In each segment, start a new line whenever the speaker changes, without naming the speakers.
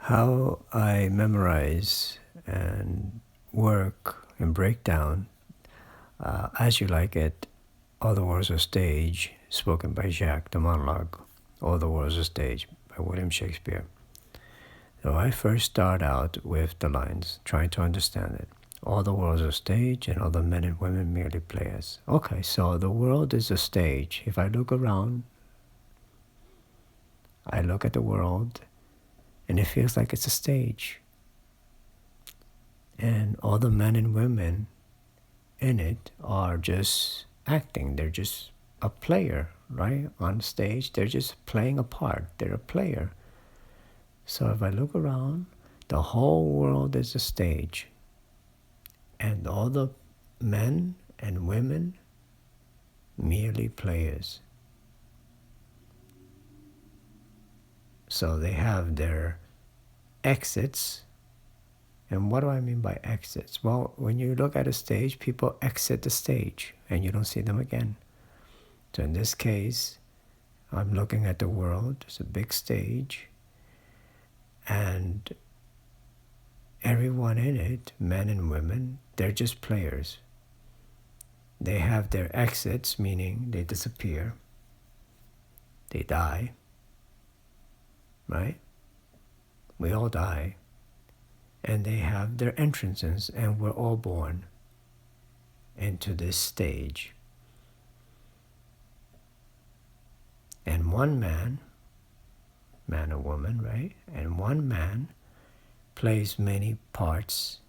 How I memorize and work and break down As You Like It, All the World's a Stage, spoken by Jacques, the monologue, All the World's a Stage by William Shakespeare. So I first start out with the lines, trying to understand it. All the world's a stage and all the men and women merely players. Okay, so the world is a stage. If I look around, I look at the world and it feels like it's a stage. And all the men and women in it are just acting. They're just a player, right? On stage, they're just playing a part. They're a player. So if I look around, the whole world is a stage. And all the men and women merely players. So they have their exits. And what do I mean by exits? Well, when you look at a stage, people exit the stage and you don't see them again. So in this case, I'm looking at the world. It's a big stage. And everyone in it, men and women, they're just players. They have their exits, meaning they disappear. They die. Right? We all die. And they have their entrances, and we're all born into this stage. And one man or woman, right? And one man plays many parts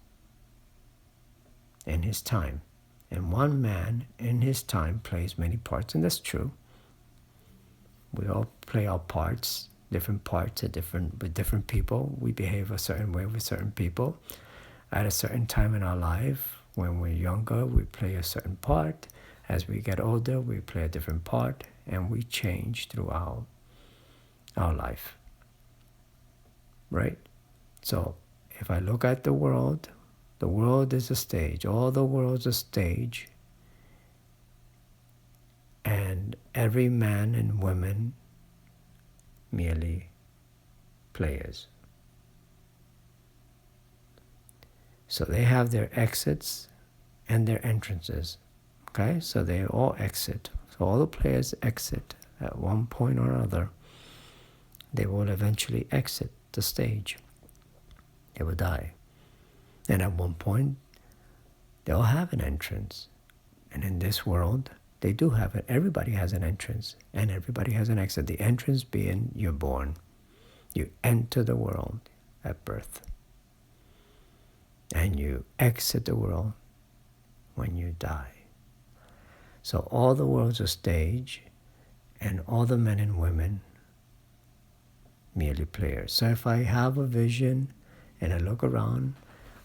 in his time. And one man in his time plays many parts, and that's true. We all play our parts, different parts with different people. We behave a certain way with certain people. At a certain time in our life, when we're younger, we play a certain part. As we get older, we play a different part, and we change throughout our life. Right? So if I look at the world is a stage. All the world's a stage. And every man and woman merely players. So they have their exits and their entrances. Okay, so they all exit. So all the players exit at one point or another. They will eventually exit the stage. They will die. And at one point, they'll have an entrance. And in this world, they do have it. Everybody has an entrance and everybody has an exit. The entrance being you're born. You enter the world at birth. And you exit the world when you die. So all the world's a stage and all the men and women merely players. So if I have a vision and I look around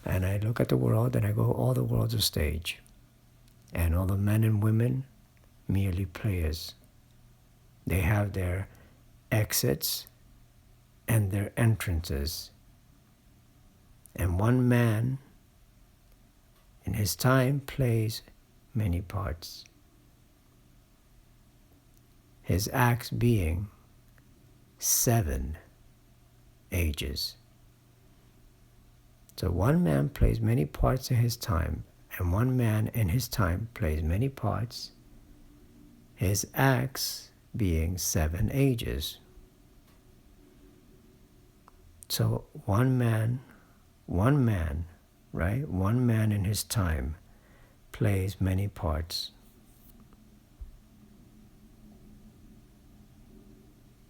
and I look at the world and I go, all the world's a stage and all the men and women merely players. They have their exits and their entrances. And one man in his time plays many parts. His acts being 7 ages. So one man plays many parts in his time, and one man in his time plays many parts, his acts being 7 ages. So one man, right? One man in his time plays many parts.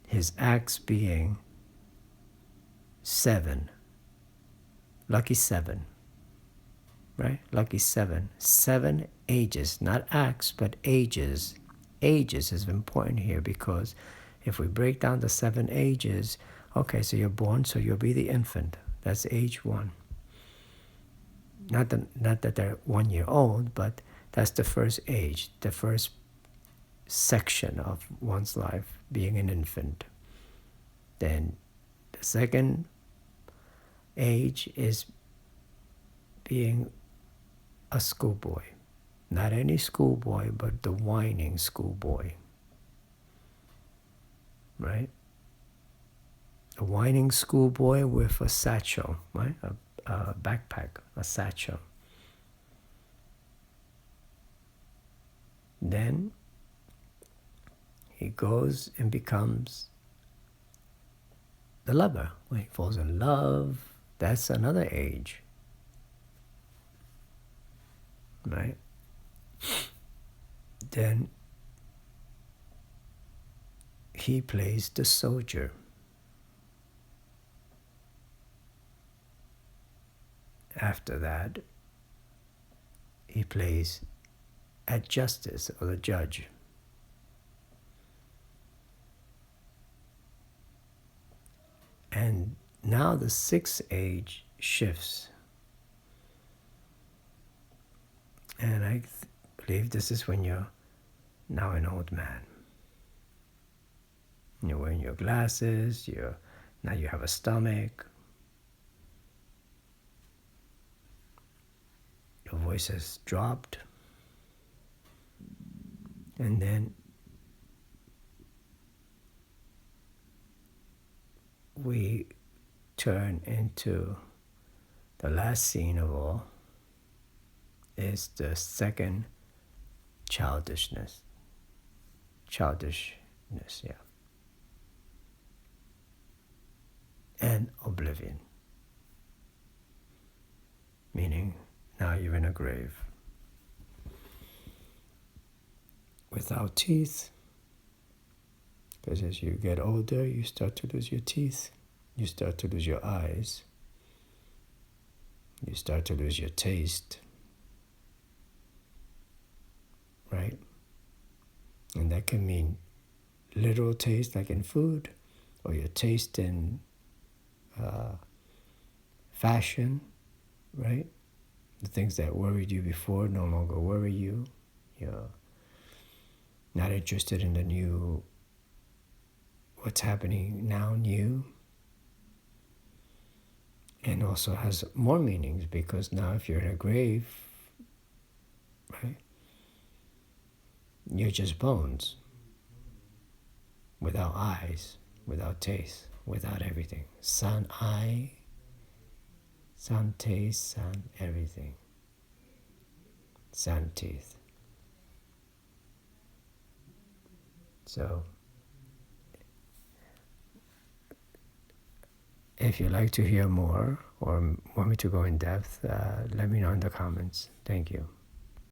His acts being 7. Lucky 7. Right? Lucky 7. 7 ages. Not acts, but ages. Ages is important here because if we break down the 7 ages, okay, so you're born, so you'll be the infant. That's age 1. Not that they're 1 year old, but that's the first age, the first section of one's life, being an infant. Then the second age is being a schoolboy. Not any schoolboy, but the whining schoolboy. Right? a whining schoolboy with a satchel, right? A backpack, a satchel. Then he goes and becomes the lover. When he falls in love, that's another age, right? Then he plays the soldier. After that, he plays at justice or the judge. And now the sixth age shifts. And I believe this is when you're now an old man. You're wearing your glasses, now you have a stomach. Your voice has dropped. And then we turn into the last scene of all is the second childishness, yeah, and oblivion, meaning now you're in a grave without teeth, because as you get older, you start to lose your teeth, you start to lose your eyes, you start to lose your taste, right? And that can mean literal taste, like in food, or your taste in fashion, right? The things that worried you before no longer worry you. You're not interested in the new, what's happening now new. And also has more meanings, because now if you're in a grave, right, you're just bones, without eyes, without taste, without everything. Sound eye, sound taste, sound everything. Sound teeth. So, if you'd like to hear more or want me to go in depth, let me know in the comments. Thank you.